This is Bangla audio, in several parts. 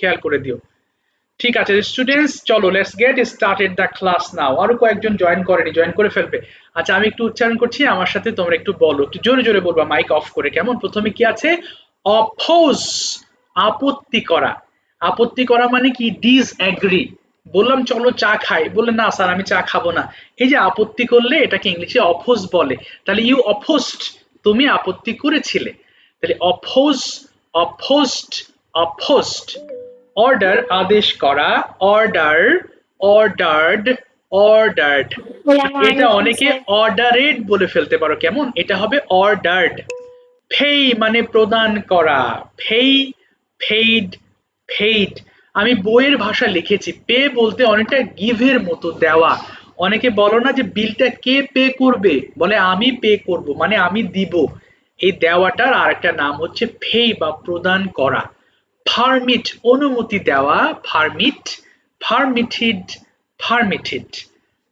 খেয়াল করে দিও। ঠিক আছে স্টুডেন্টস, চলো let's get started the class now. আরো কয়েকজন জয়েন করেনি, জয়েন করে ফেলবে। আচ্ছা আমি একটু উচ্চারণ করছি, আমার সাথে তোমরা একটু বলো, একটু জোরে জোরে বলবা মাইক অফ করে, কেমন? প্রথমে কি আছে? অপোজ, আপত্তি করা। আপত্তি করা মানে কি? ডিসএগ্রি। বললাম চলো চা খাই, বললে না স্যার আমি চা খাবো না। এই যে আপত্তি করলে এটাকে ইংলিশে অপোজ বলে। তাহলে ইউ অপোজড, তুমি আপত্তি করেছিলে। তাহলে অপোজ, অপোজড, অপোজড। অর্ডার আদেশ করা, অর্ডার, অর্ডার্ড, অর্ডার্ড। এটা অনেকে অর্ডারেড বলে ফেলতে পারো, কেমন? এটা হবে অর্ডার্ড। পেই মানে প্রদান করা, পেই, পেইড, পেইড। আমি বইয়ের ভাষা লিখেছি, পে বলতে অনেকটা গিভের মতো, দেওয়া। অনেকে বলো না যে বিলটা কে পে করবে, বলে আমি পে করব, মানে আমি দিব। এই দেওয়াটার আরেকটা নাম হচ্ছে পেই বা প্রদান করা। পারমিট অনুমতি দেওয়া, পারমিট, পারমিটেড, পারমিটেড।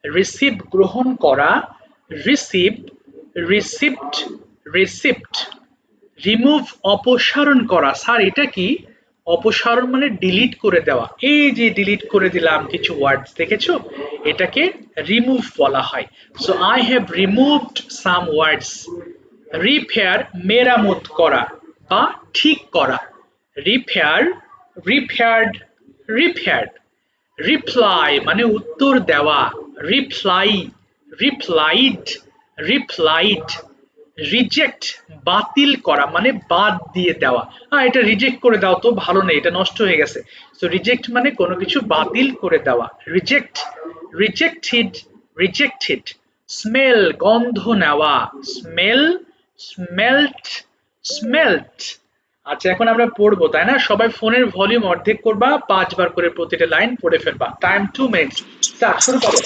রিসিভ গ্রহণ করা, রিসিভ, রিসিপ্ট, রিসিপ্ট। রিমুভ অপসারণ করা। স্যার এটা কি? অপসারণ মানে ডিলিট করে দেওয়া। এই যে ডিলিট করে দিলাম কিছু ওয়ার্ডস, দেখেছো? এটাকে রিমুভ বলা হয়। So I have removed some words. Repair মেরামত করা বা ঠিক করা। Repair, repaired, repaired. রিপ্লাই মানে উত্তর দেওয়া, রিপ্লাই, রিপ্লাইড, রিপ্লাইড। রিজেক্ট বাতিল করা মানে বাদ দিয়ে দেওয়া। এটা রিজেক্ট করে দাও তো, ভালো নেই, এটা নষ্ট হয়ে গেছে। সো রিজেক্ট মানে কোনো কিছু বাতিল করে দেওয়া, রিজেক্ট, রিজেক্টেড, রিজেক্টেড। স্মেল গন্ধ নেওয়া, স্মেল, স্মেল্ট, স্মেল্ট। আচ্ছা এখন আমরা পড়বো তাই না? সবাই ফোনের ভলিউম অর্ধেক করবা, 5 বার করে প্রতিটা লাইন পড়ে ফেলবা। টাইম 2 মিনিট, স্টার্ট, শুরু করো।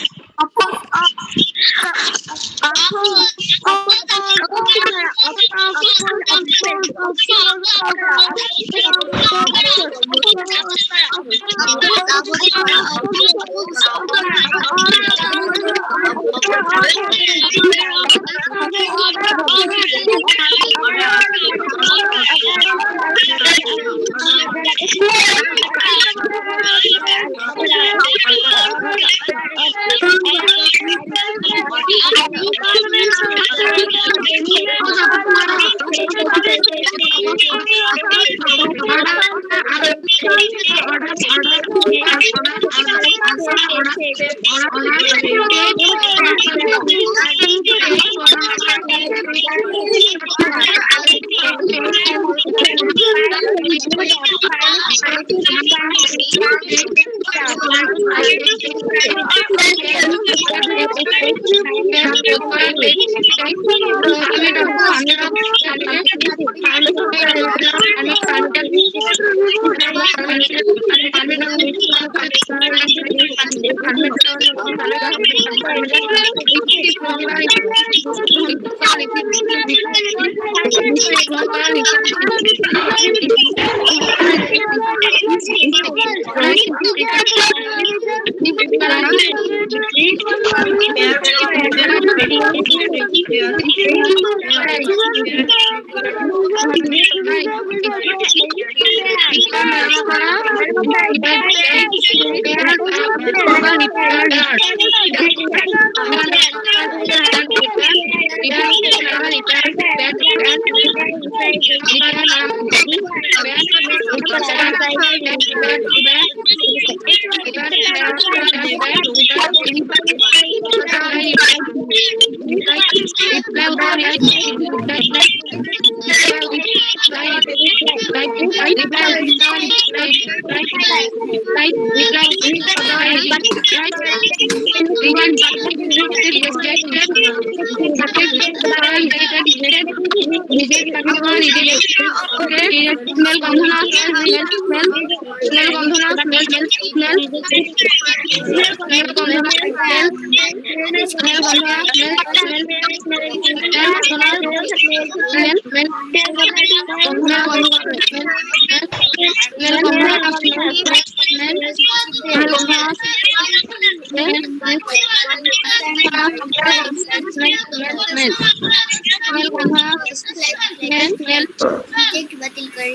বাতিল করে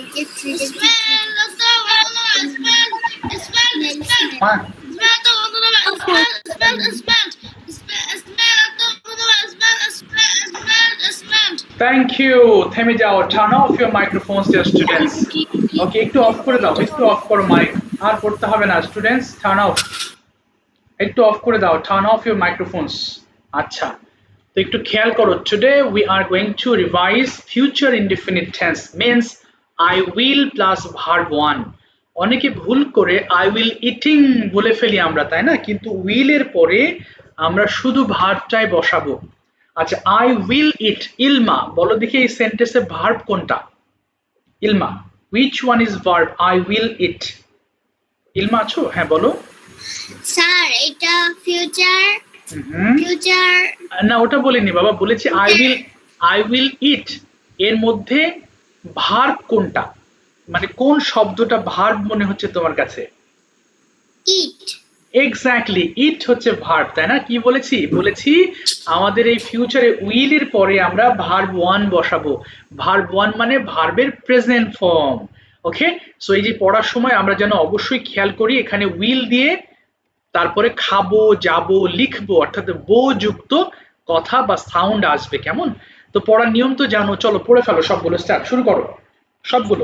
থ্যাংক ইউ। থেমে যাও, turn off your microphones dear students. Okay, একটু অফ করে দাও, একটু অফ করো মাইক। আর পড়তে হবে না স্টুডেন্টস, টার্ন অফ। একটু অফ করে দাও, টার্ন অফ ইউর মাইক্রোফোনস। আচ্ছা, তো একটু খেয়াল করো। Today we are going to revise future indefinite tense means I will plus verb one. অনেকে ভুল করে আই উইল ইটিং বলে ফেলি আমরা, তাই না? কিন্তু উইল এর পরে আমরা শুধু ভার্বটাই বসাবো। আচ্ছা, আই উইল ইট। ইলমা, বলো দেখি এই সেন্টেন্সে ভার্ব কোনটা? Ilma, which one is verb? I will eat. Ilma আছো? হ্যাঁ বলো। স্যার এটা ফিউচার না, ওটা বলিনি বাবা, বলেছি আই উইল ইট এর মধ্যে ভার্ব কোনটা, মানে কোন শব্দটা ভার্ব মনে হচ্ছে তোমার কাছে? ইট। এক্স্যাক্টলি, ইট হচ্ছে ভার্ব, তাই না? কি বলেছি? বলেছি আমাদের এই ফিউচারে উইল এর পরে আমরা ভার্ব ওয়ান বসাবো। ভার্ব ওয়ান মানে ভার্বের প্রেজেন্ট ফর্ম। ওকে, সো এই যে পড়ার সময় আমরা যেন অবশ্যই খেয়াল করি এখানে উইল দিয়ে তারপরে খাবো, যাবো, লিখবো, অর্থাৎ বো যুক্ত কথা বা সাউন্ড আসবে। কেমন? তো পড়ার নিয়ম তো জানো, চলো পড়ে ফেলো সবগুলো। স্টার্ট, শুরু করো সবগুলো।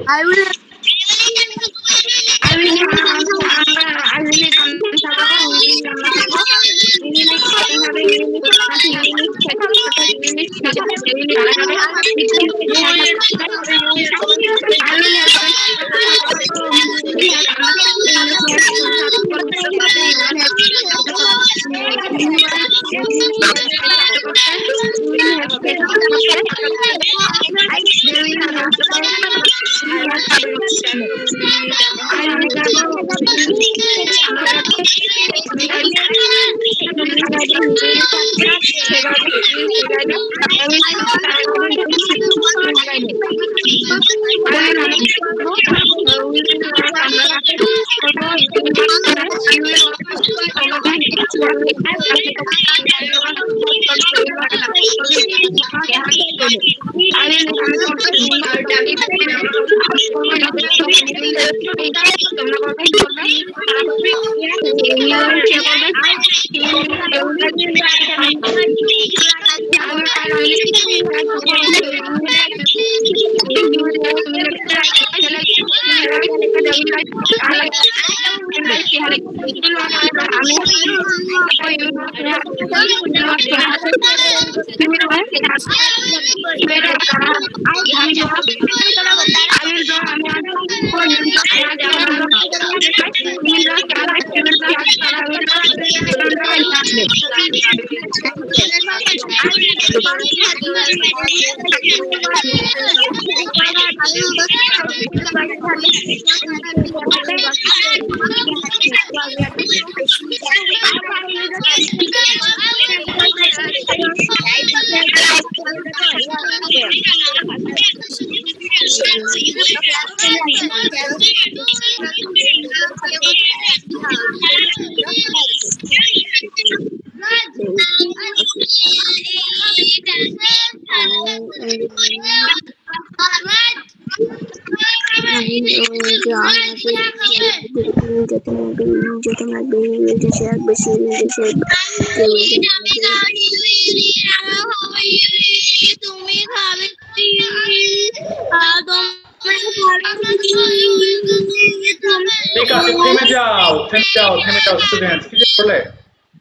ঠিক আছে, থেমে যাও, থেমে যাও, থেমে যাও স্টুডেন্টস। কি যে বলে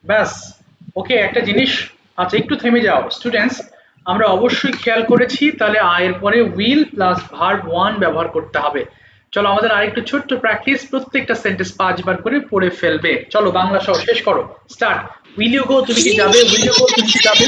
ব্যাস। ওকে, একটা জিনিস, আচ্ছা একটু থেমে যাও স্টুডেন্টস। আমরা অবশ্যই খেয়াল করেছি তাহলে আয়ের পরে উইল প্লাস ভার্ব ওয়ান ব্যবহার করতে হবে। চলো আমাদের আরেকটু ছোট্ট প্র্যাকটিস, প্রত্যেকটা সেন্টেন্স 5 বার করে পড়ে ফেলবে। চলো বাংলা সহ শেষ করো। স্টার্ট। উইল ইউ গো, তুমি কি যাবে? উইল ইউ গো, তুমি কি যাবে?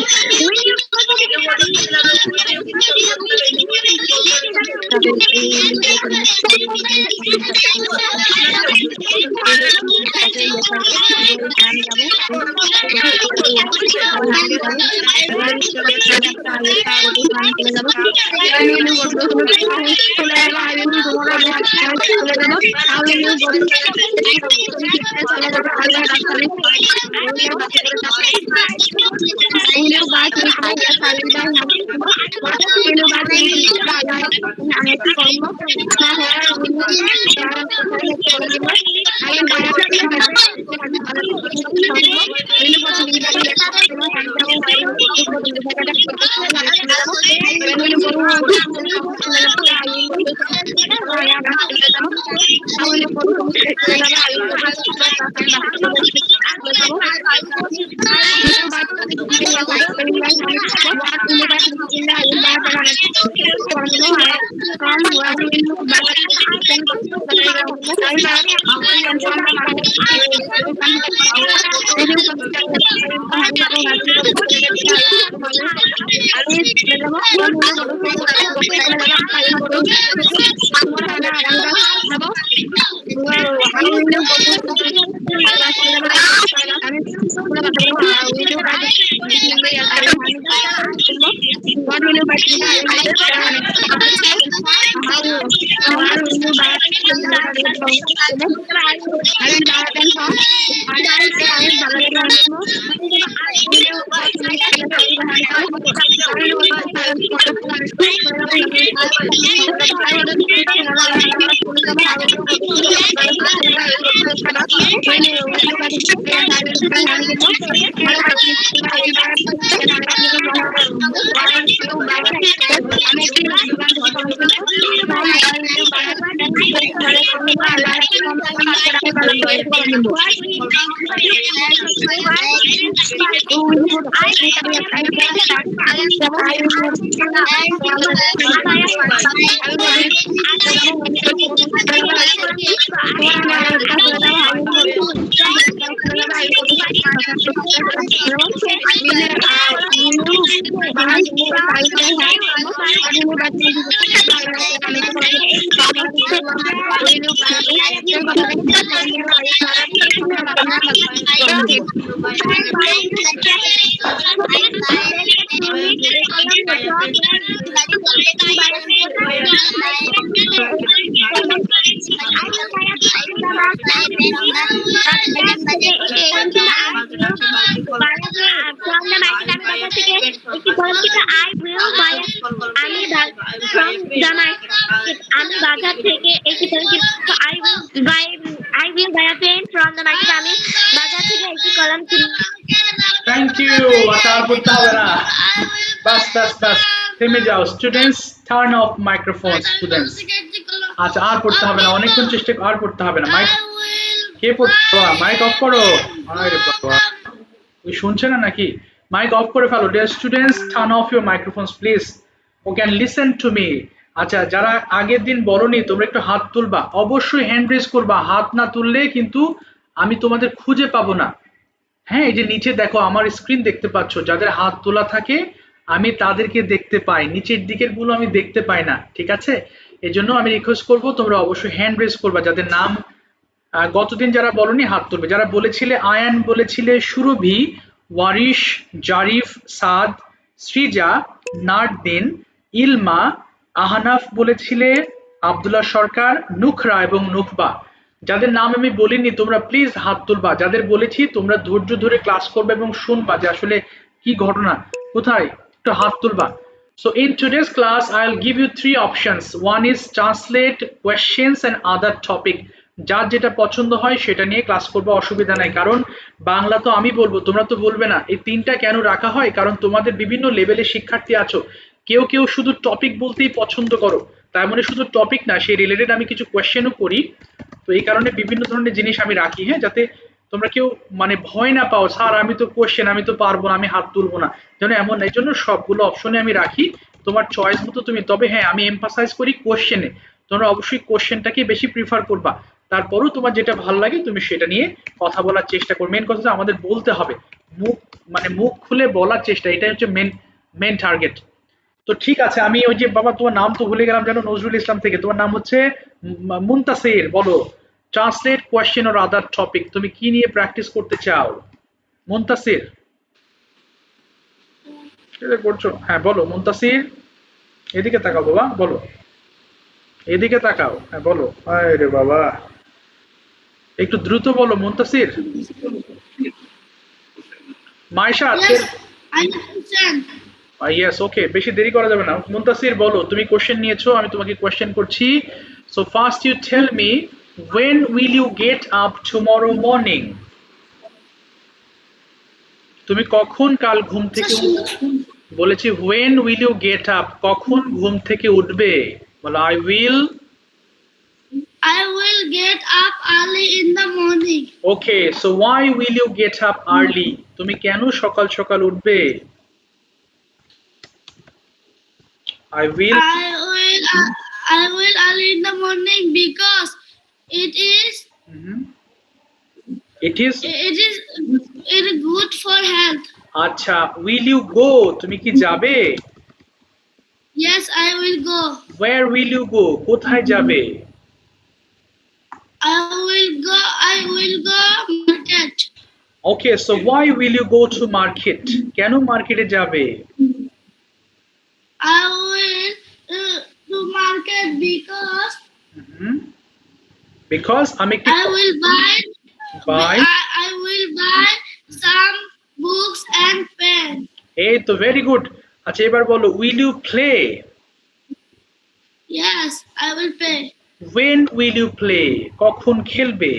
Thank you. আচ্ছা আর পড়তে হবে না, বাস বাস বাস, থেমে যাও students, turn of microphone students. আচ্ছা আর পড়তে হবে না, অনেকক্ষণ চেষ্টা, আর পড়তে হবে না। মাইক কে পড়তে, মাইক অফ করো। আরে বাবা, ওই শুনছে না নাকি? মাইক অফ করে ফেলো। Dear students, turn off your microphones please, okay and listen to me. আচ্ছা যারা আগের দিন বলনি তোমরা একটু হাত তুলবা, অবশ্যই হ্যান্ড রেজ করবা, হাত না তুললে কিন্তু আমি তোমাদের খুঁজে পাবো না। হ্যাঁ, এই যে নিচে দেখো আমার স্ক্রিন দেখতে পাচ্ছ, যাদের হাত তোলা থাকে আমি তাদেরকে দেখতে পাই, নিচের দিকের গুলো আমি দেখতে পাই না, ঠিক আছে? এই জন্য আমি রিকোয়েস্ট করবো তোমরা অবশ্যই হ্যান্ড রেজ করবা, যাদের নাম গতদিন যারা বলনি হাত তুলবে। যারা বলেছিলে আয়ান বলেছিলে, সুরভি, ওয়ারিশ, জারিফ, সাদ, সৃজা, নারদিন, ইলমা, আহনাফ বলেছিলে, আব্দুল্লাহ সরকার, নুখরা এবং নুখবা। যাদের নাম আমি বলিনি তোমরা প্লিজ হাত তুলবা। যাদের বলেছি তোমরা ধৈর্য ধরে ক্লাস করবে এবং শুনবা যে আসলে কি ঘটনা কোথায়, একটু হাত তুলবা। So in today's class, I'll give you three options. One is translate questions and other topic. যার যেটা পছন্দ হয় সেটা নিয়ে ক্লাস করবো, অসুবিধা নাই। কারণ বাংলা তো আমি বলবো, তোমরা তো বলবে না। এই তিনটা কেন রাখা হয়, কারণ তোমাদের বিভিন্ন লেভেলের শিক্ষার্থী আছো, কেউ কেউ শুধু টপিক বলতেই পছন্দ করো, তার মানে শুধু টপিক না, সেই রিলেটেড আমি কিছু কোয়েশ্চেনও করি। তো এই কারণে বিভিন্ন ধরনের জিনিস আমি রাখি, হ্যাঁ, যাতে তোমরা কেউ মানে ভয় না পাও, স্যার আমি তো কোশ্চেন, আমি তো পারবো না, আমি হাত তুলবো না, যেন এমন না। এই জন্য সবগুলো অপশনে আমি রাখি, তোমার চয়েস মতো তুমি। তবে হ্যাঁ, আমি এমফাসাইজ করি কোশ্চেনে, তোমরা অবশ্যই কোশ্চেনটাকে বেশি প্রিফার করবা। তারপরেও তোমার যেটা ভালো লাগে তুমি সেটা নিয়ে কথা বলার চেষ্টা করো। মেন কথা হচ্ছে আমাদের বলতে হবে, মুখ মানে মুখ খুলে বলার চেষ্টা, এটাই হচ্ছে মেন মেন টার্গেট। তো ঠিক আছে, আমি ওই যে বাবা তোমার নাম তো ভুলে গেলাম জানো, নজরুল ইসলাম থেকে। তোমার নাম হচ্ছে মুনতাসির, বলো translate question or other topic, তুমি কি নিয়ে প্র্যাকটিস করতে চাও মুনতাসির? সেটা করছো, হ্যাঁ বলো মুনতাসির, এদিকে তাকাও বাবা, বলো এদিকে তাকাও, হ্যাঁ বলো। আরে বাবা, একটু দ্রুত বলো মুনতাসির। মাইশা, ইয়েস, ওকে, বেশি দেরি করা যাবে না। মুনতাসির বলো, তুমি কোশ্চেন নিয়েছো, আমি তোমাকে কোশ্চেন করছি। So first you tell me when will you get up tomorrow morning? তুমি কখন কাল ঘুম থেকে বলেছি when will you get up, কখন ঘুম থেকে উঠবে? বলো I will get up early in the morning. Okay, so why will you get up early? তুমি কেন সকাল সকাল উঠবে? I will I will early in the morning because it is it is good for health. আচ্ছা, will you go, তুমি কি যাবে? Yes, I will go. Where will you go, কোথায় যাবে? I will go market. Okay, so why will you go to market? কেন মার্কেটে যাবে? I will to market because আমি I will buy I will buy some books and pen. এই তো very good. আচ্ছা এবার বলো will you play? Yes, I will play. When will you play? কখন খেলবে?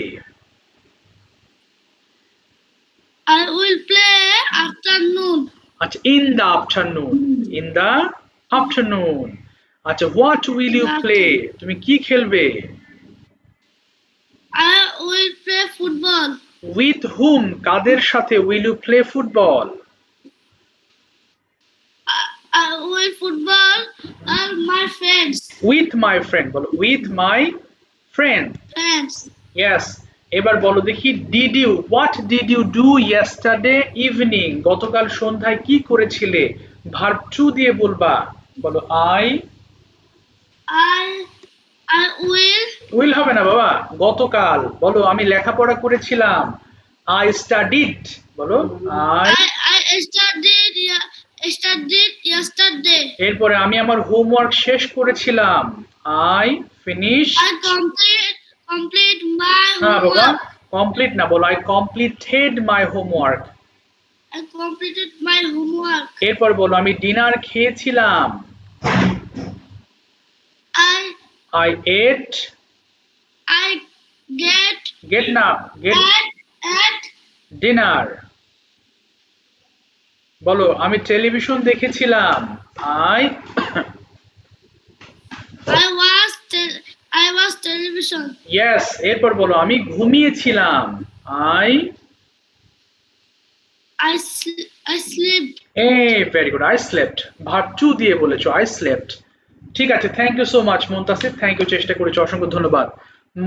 I will play afternoon. আচ্ছা in the afternoon. In the afternoon. আচ্ছা what will you play? তুমি কি খেলবে? I will play football. With whom? কাদের সাথে will you play football? I will football and my friends. With my friend. বলো with my friend. Friends. Yes. এবার বলো দেখি what did you do yesterday evening? গতকাল সন্ধ্যায় কি করেছিলে? verb to দিয়ে বলবা। বলো I will হবে না বাবা, গতকাল বলো আমি লেখাপড়া করেছিলাম। I studied বলো I studied yesterday. এরপরে আমি আমার হোমওয়ার্ক শেষ করেছিলাম। I finished I complete my হ্যাঁ বাবা, homework. কমপ্লিট না বলো I completed my homework. I completed my homework. এরপর বলো আমি ডিনার খেয়েছিলাম। I ate I get না get at dinner. বলো আমি টেলিভিশন দেখেছিলাম। I was television. Yes, এরপর বলো আমি ঘুমিয়েছিলাম। I slept. Very good. I slept. verb to দিয়ে বলেছো I slept. ঠিক আছে, thank you so much Muntasir, thank you, চেষ্টা করেছো, অসংখ্য ধন্যবাদ।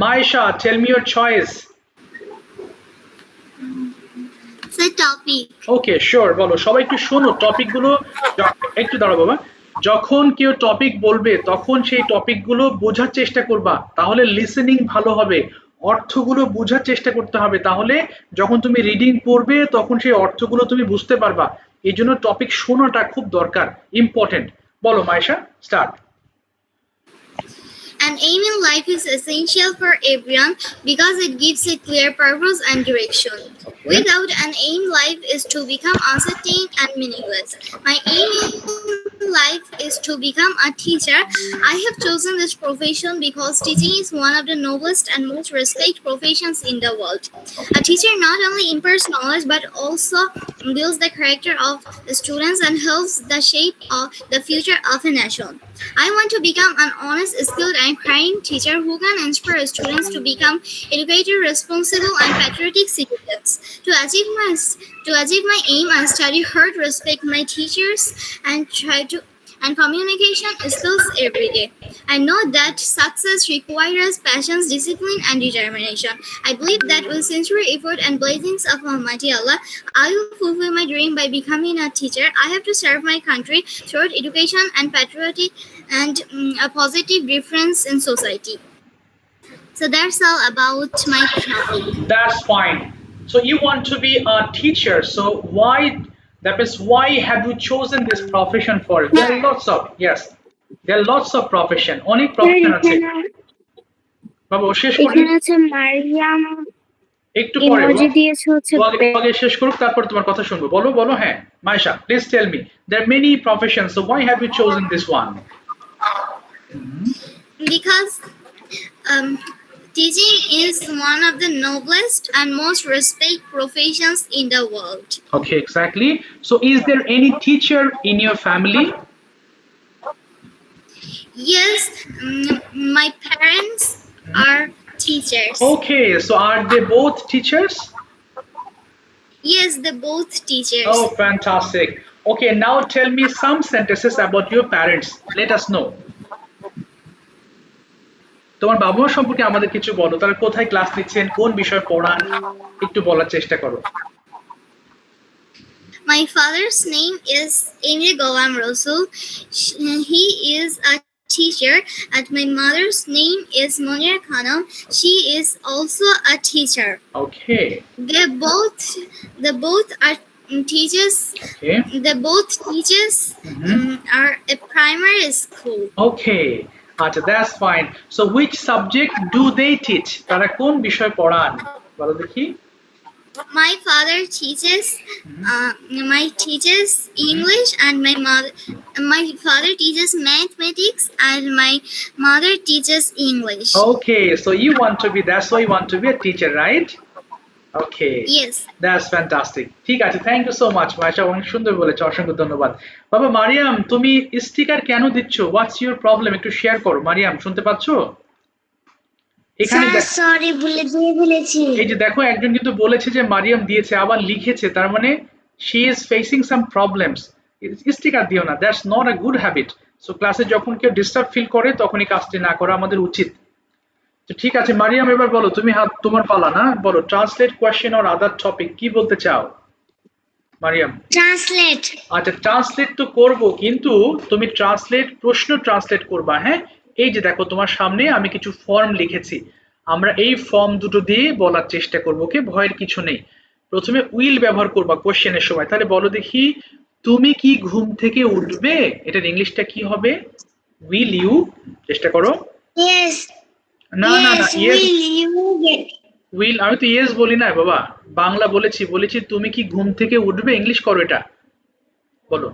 Maisha, tell me your choice. The topic. Okay sure, বলো সবাই একটু শোনো টপিকগুলো, একটু দাঁড়াও বাবা। যখন কেউ টপিক বলবে তখন সেই টপিকগুলো বোঝার চেষ্টা করবা, তাহলে লিসেনিং ভালো হবে, অর্থগুলো বোঝার চেষ্টা করতে হবে, তাহলে যখন তুমি রিডিং পড়বে তখন সেই অর্থগুলো তুমি বুঝতে পারবা। এই জন্য টপিক শোনাটা খুব দরকার, ইম্পর্টেন্ট। বলো Maisha, start. An aim in life is essential for everyone because it gives a clear purpose and direction. Without an aim, life is to become uncertain and meaningless. My aim in life is to become a teacher. I have chosen this profession because teaching is one of the noblest and most respected professions in the world. A teacher not only imparts knowledge but also builds the character of the students and helps the shape of the future of a nation. I want to become an honest, skilled, and caring teacher who can inspire students to become educated, responsible, and patriotic citizens. To achieve my aim, I study hard, respect my teachers, and try to and communication skills every day. I know that success requires passion, discipline, and determination. I believe that with sincere effort and blessings of Almighty Allah, I will fulfill my dream by becoming a teacher. I have to serve my country through education and patriotic and a positive difference in society. So that's all about my topic. That's fine. So you want to be a teacher. So why have you chosen this profession for? There are lots of, yes. There are lots of profession. অনেক profession আছে। বাবা শেষ করি। এখানে আছে মারিয়াম একটু পরে ইমোজি দিয়েছে হচ্ছে আগে শেষ করুক, তারপর তোমার কথা শুনবো। বলো হ্যাঁ Maisha, please tell me. There are many professions. So why have you chosen this one? Because Teaching is one of the noblest and most respected professions in the world. Okay, exactly. So is there any teacher in your family? Yes, my parents are teachers. Okay, so are they both teachers? Yes, they're both teachers. Oh, fantastic. Okay, now tell me some sentences about your parents. Let us know. তোমার বাবা মা সম্পর্কে আমাদের কিছু বলো, তারা কোথায় ক্লাস নিচ্ছেন, কোন বিষয় পড়ান, একটু বলার চেষ্টা করো। My father's name is Emir Golam Rasul. He is a teacher, and my mother's name is Monir Khanam. She is also a teacher. Okay. They both are teachers. Okay. They both teachers are a primary school. Okay. আচ্ছা, that's fine. So which subject do they teach? তারা কোন বিষয় পড়ান বলো দেখি। My father teaches English, and my father teaches mathematics, and my mother teaches English. Okay, so that's why you want to be a teacher, right? Okay. Yes. That's fantastic. ঠিক আছে, thank you so much Maisha, অনেক সুন্দর বলেছো, অসংখ্য ধন্যবাদ। বাবা মারিয়াম, তুমি স্টিকার কেন দিচ্ছ? হোয়াটস ইউর প্রবলেম, একটু শেয়ার করো। মারিয়াম, শুনতে পাচ্ছো? এখানে সরি ভুলে দিয়ে ফেলেছি। এই যে দেখো, একজন কিন্তু বলেছে যে মারিয়াম দিয়েছে, আবার লিখেছে, তার মানে she is facing some problems. Sticker দিও না, that's not a good habit. So ক্লাসে যখন কেউ ডিস্টার্ব ফিল করে তখন এই কাজটি না করা আমাদের উচিত। তো ঠিক আছে মারিয়াম, এবার বলো, তুমি তোমার পালা না, বলো translate question or other topic, কি বলতে চাও মারিয়াম? ট্রান্সলেট। আচ্ছা, ট্রান্সলেট তো করব, কিন্তু তুমি প্রশ্ন ট্রান্সলেট করবা। হ্যাঁ, এই যে দেখো তোমার সামনে আমি কিছু ফর্ম লিখেছি, আমরা এই ফর্ম দুটো দিয়ে বলার চেষ্টা করবো। ওকে, ভয়ের কিছু নেই। প্রথমে উইল ব্যবহার করবা কোশ্চেনের সময়। তাহলে বলো দেখি, তুমি কি ঘুম থেকে উঠবে? এটার ইংলিশটা কি হবে? Will you? চেষ্টা করো। ইয়েস। না না না, yes will you get. Will, আমি তো ইয়েস বলি না বাবা, বাংলা বলেছি তুমি কি ঘুম থেকে উঠবে, ইংলিশ করো এটা, বলো।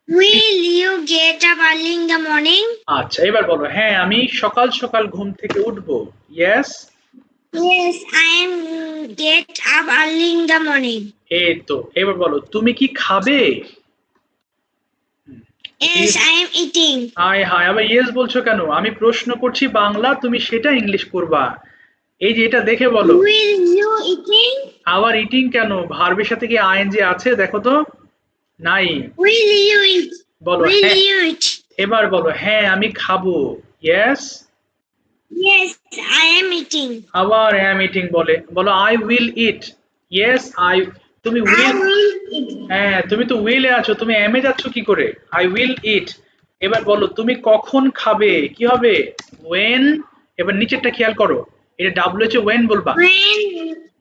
Will you get up early in the morning? আচ্ছা, এবার বলো, হ্যাঁ আমি সকাল সকাল ঘুম থেকে উঠবো। Yes. Yes, I am get up early in the morning. এই তো, এবার বলো, তুমি কি খাবে? Yes, I am eating. High high, আবার ইয়েস বলছো কেন? আমি প্রশ্ন করছি বাংলা, তুমি সেটা ইংলিশ করবা। এই যে এটা দেখে বলো। Will you eating? আবার ইটিং কেন? ভার্বের সাথে কি আইএনজি আছে দেখো তো? নাই। Will you eat? বলো Will হ্যাঁ। you eat? এবার বলো, হ্যাঁ আমি খাবো। Yes. Yes, I am eating. আবার am eating বলো I will eat. Yes, তুমি I will, will eat. হ্যাঁ তুমি তো উইলে আছো, তুমি am এ যাচ্ছ কি করে? I will eat. এবার বলো, তুমি কখন খাবে? কি হবে? When. এবার নিচেরটা খেয়াল করো, এটা WHO when বলবা। When?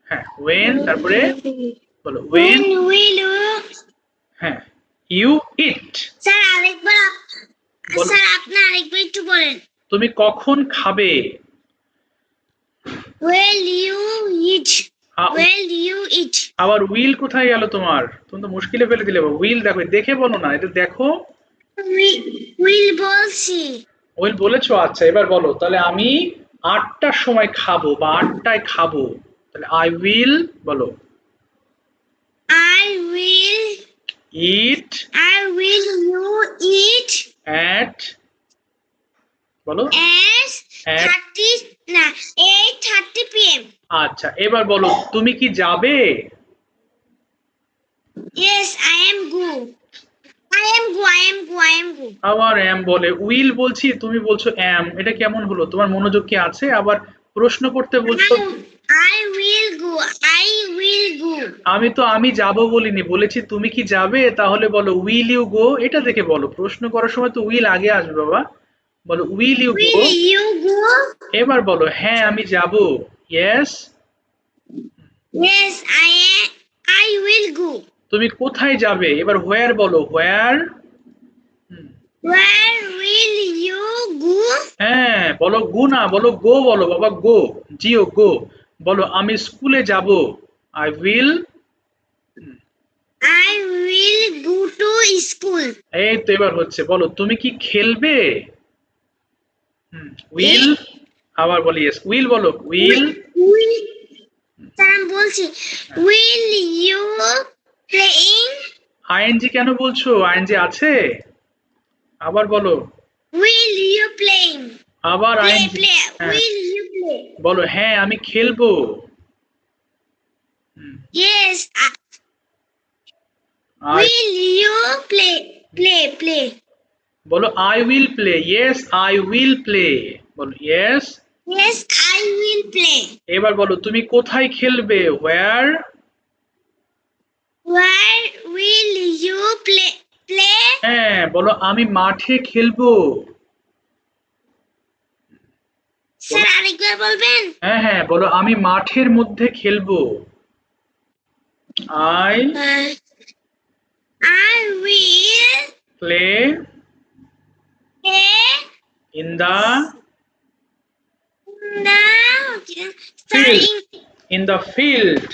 হ্যাঁ, when, তারপরে বলো When when, will you? হ্যাঁ you eat। স্যার আরেকবার বলো, স্যার আপনি আরেকবার একটু বলেন। তুমি কখন খাবে? Will you eat? A- Will you eat? আবার উইল কোথায় গেল তোমার? তুমি তো মুশকিলে ফেলে দিলে। উইল দেখো, দেখে বলো না, এটা দেখো। Will বলছি। উইল বলেছো, আচ্ছা এবার বলো, তাহলে আমি 8টার সময় খাবো বা 8টায় খাবো, তাহলে আই উইল বলো। I will it you eat at, বলো at at 8:30 p.m. আচ্ছা, এবার বলো, তুমি কি যাবে? Yes, I am go. আবার অ্যাম বলে, উইল বলছি তুমি বলছো অ্যাম, এটা কেমন হলো? তোমার মনোযোগ কি আছে? আবার প্রশ্ন করতে বলছো। I will go. আমি যাব বলিনি, বলেছি তুমি কি যাবে, তাহলে বলো উইল ইউ গো। এটা দেখে বলো, প্রশ্ন করার সময় তো উইল আগে আসবে বাবা, বলো will you go. Will you go? এবার বলো, হ্যাঁ আমি যাব। Yes. Yes, I will go. তুমি কোথায় যাবে? এবার হোয়ার বলো, হোয়ার। Where will you go? হ্যাঁ, বলো গো না, বলো গো, বলো বাবা গো, জিও গো। বলো, আমি স্কুলে যাব। I will. I will go to school. এই তো এবার হচ্ছে, বলো তুমি কি খেলবে? উইল। আবার বলি yes. Will বলো will. Will স্যার আমি বলছি will you playing ing কেন বলছো? ing আছে? আবার বলো। will you playing আবার play ing। play হ্যাঁ will you play বলো হ্যাঁ আমি খেলবো। yes R will you play বলো I will play. Yes I will play. বলো yes. yes I will play এবার বলো তুমি কোথায় খেলবে? Where. where will you play হ্যাঁ বলো আমি মাঠে খেলবো। স্যার আরেকবার বলবেন হ্যাঁ হ্যাঁ বলো আমি মাঠের মধ্যে খেলবো। I I will play play in the starting in the field.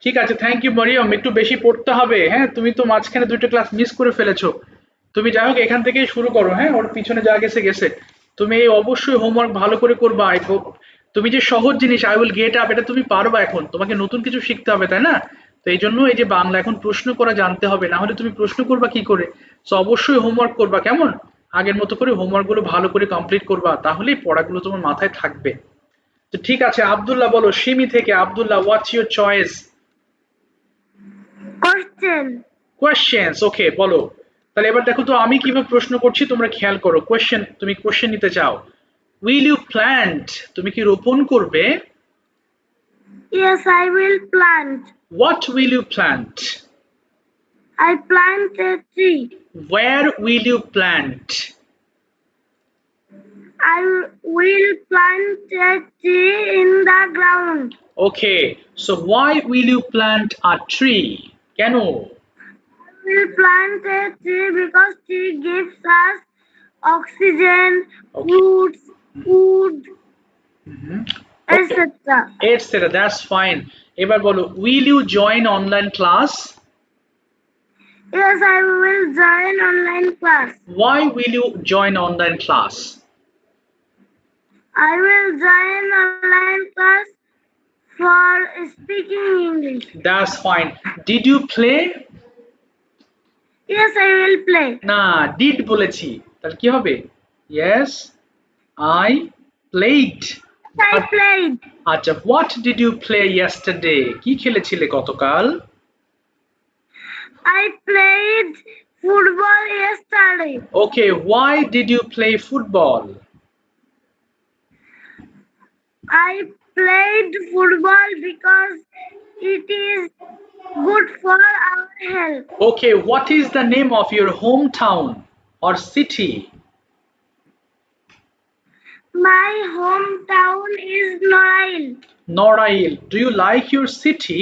ঠিক আছে, থ্যাংক ইউ মরিয়ম। একটু বেশি পড়তে হবে, হ্যাঁ তুমি তো মাঝখানে দুটো ক্লাস মিস করে ফেলেছো। তুমি যাই হোক এখান থেকেই শুরু করো, হ্যাঁ ওর পিছনে যা গেছে গেছে। তুমি এই অবশ্যই হোমওয়ার্ক ভালো করে করবা। তুমি যে সহজ জিনিস আই উইল গেট আপ এটা তুমি পারবা, এখন তোমাকে নতুন কিছু শিখতে হবে তাই না? তো এই জন্য এই যে বাংলা এখন প্রশ্ন করা জানতে হবে, না হলে তুমি প্রশ্ন করবা কি করে? তো অবশ্যই হোমওয়ার্ক করবা, কেমন? আগের মতো করে হোমওয়ার্ক গুলো ভালো করে কমপ্লিট করবা, তাহলেই পড়াগুলো তোমার মাথায় থাকবে। তো ঠিক আছে, আব্দুল্লাহ বলো, সিমি থেকে Abdullah, what's your choice? question questions, okay বলো। তাহলে এবার দেখো তো আমি কিভাবে প্রশ্ন করছি, তোমরা খেয়াল করো। কোয়েশ্চেন, তুমি কোয়েশ্চেন নিতে চাও। উইল ইউ প্ল্যান্ট, তুমি কি রোপণ করবে? yes I will plant what will you plant? I plant a tree where will you plant? I will plant a tree in the ground okay, so why will you plant a tree? কেন? I will plant a tree because tree gives us oxygen Okay. fruits food etc etcetera, that's fine. এবার বলো, will you join online class? yes I will join online class why will you join online class? I will join online class for speaking English that's fine. Did you play? yes I will play না, ডিড বলেছি, তাহলে কি হবে? Yes I played. I played আচ্ছা, what did you play yesterday? কি খেলেছিলে গতকাল? I played football yesterday okay, why did you play football? I played football because it is good for our health. Okay, what is the name of your home town or city? My hometown is Norail. Narail. Do you like your city?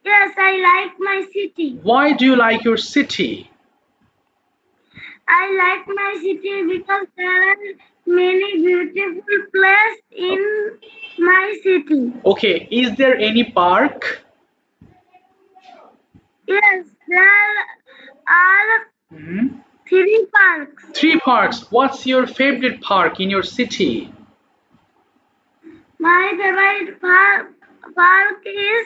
Yes, I like my city. Why do you like your city? I like my city because there are many beautiful places in my city. Okay, is there any park? Yes, there are 3 parks. 3 parks. What's your favorite park in your city? My favorite park is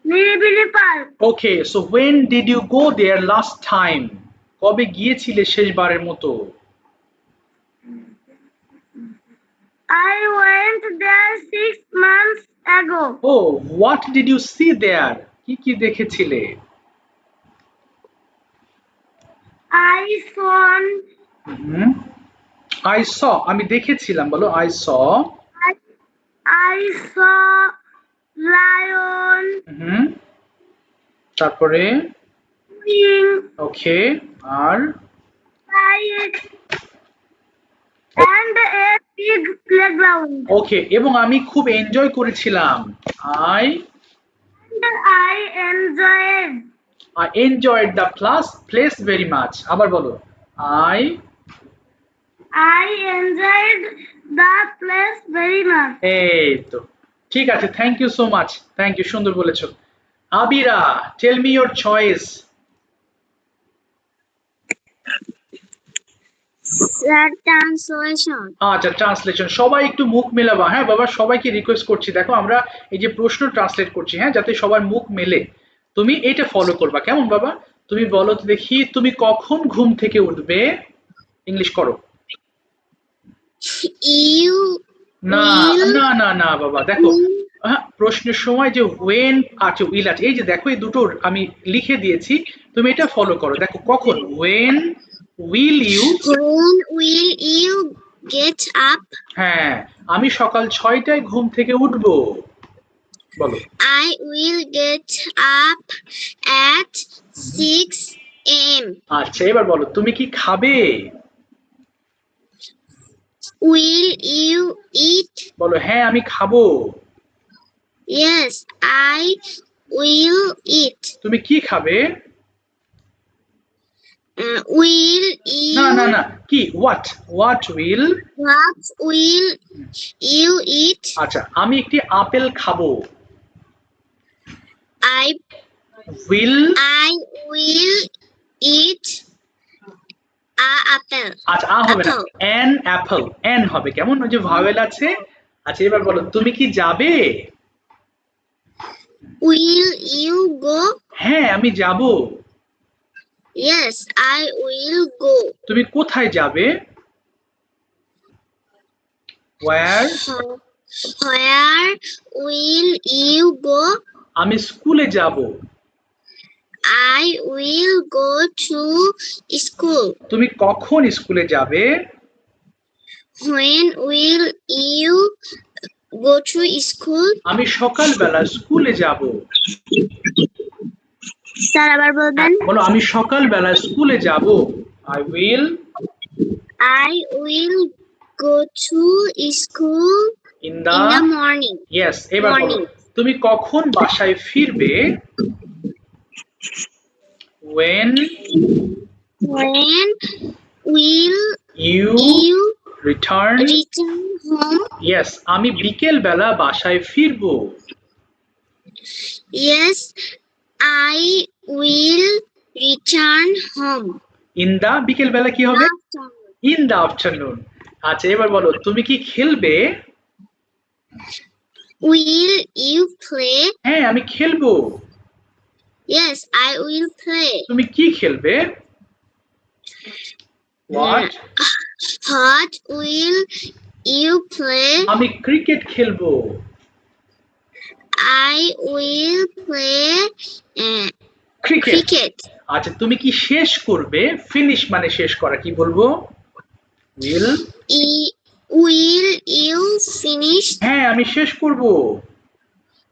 Niribili Park. Okay, so when did you go there last time? কবে গিয়েছিলে শেষবারের মতো? I went there 6 months ago. Oh, what did you see there? কি কি দেখেছিলে? I saw I saw, আমি দেখেছিলাম, বলো I saw. I saw lion, তারপরে king, okay, R kite, and a big playground. ওকে, এবং আমি খুব এনজয় করেছিলাম। I enjoyed the place very much. আবার বলো, I enjoyed the place very much. এই তো ঠিক আছে, thank you so much, thank you, সুন্দর বলেছো। Abira, tell me your choice. Sir, translation. আচ্ছা, ট্রান্সলেশন। সবাই একটু মুখ মেলাবা, হ্যাঁ বাবা, সবাইকে রিকোয়েস্ট করছি। দেখো আমরা এই যে প্রশ্ন ট্রান্সলেট করছি, হ্যাঁ, যাতে সবার মুখ মেলে। তুমি এটা ফলো করবা, কেমন বাবা? তুমি বলো তো দেখি, তুমি কখন ঘুম থেকে উঠবে? ইংলিশ করো। You না will না না না বাবা, দেখো, হ্যাঁ, প্রশ্নের সময় যে হোয়েন আছে, উইল আছে, এই যে দেখো এই দুটো আমি লিখে দিয়েছি, তুমি এটা ফলো করো। দেখো কখন, when will you. when will you get up? হ্যাঁ, আমি সকাল 6টায় ঘুম থেকে উঠবো, বলো। I will get up at 6 a.m. আচ্ছা, এবার বলো, তুমি কি খাবে? Will you eat? বলো, হ্যাঁ আমি খাবো। Yes, I will eat. তুমি কি খাবে? Will না না you? না, কি, what will. What will you eat? আচ্ছা, আমি একটি আপেল খাবো। I will. I will eat a apple. আচ্ছা, আ হবে না, Apple. অ্যান অ্যাপল, অ্যান হবে, কেমন, ওই যে ভাওয়েল আছে। আচ্ছা, এবার বলো, তুমি কি যাবে? Will you go? হ্যাঁ আমি যাব। Yes, I will go. তুমি কোথায় যাবে? Wire. Where will you go? আমি স্কুলে যাব। I will go to school. তুমি কখন স্কুলে যাবে? When will you go to school? আমি সকালবেলা স্কুলে যাব। স্যার আবার বলবেন। বলো, আমি সকালবেলা স্কুলে যাব। I will go to school in in the the morning. yes, এবার বলো, Morning. তুমি কখন বাসায় ফিরবে? When When will you you return. return home? Yes, আমি বিকেল বেলা বাসায় ফিরবো। Yes, I will return home. In the বিকেল বেলা কি হবে? Afternoon. In the afternoon. আচ্ছা, এবার বলো, তুমি কি খেলবে? Will you play? হ্যাঁ আমি খেলবো। Yes, I will play. তুমি কি খেলবে? What? What will you play? আমি ক্রিকেট খেলবো। I will play cricket. cricket. আচ্ছা, তুমি কি শেষ করবে? ফিনিশ মানে শেষ করা, কি বলবো? উইল। Will you finish? হ্যাঁ আমি শেষ করব।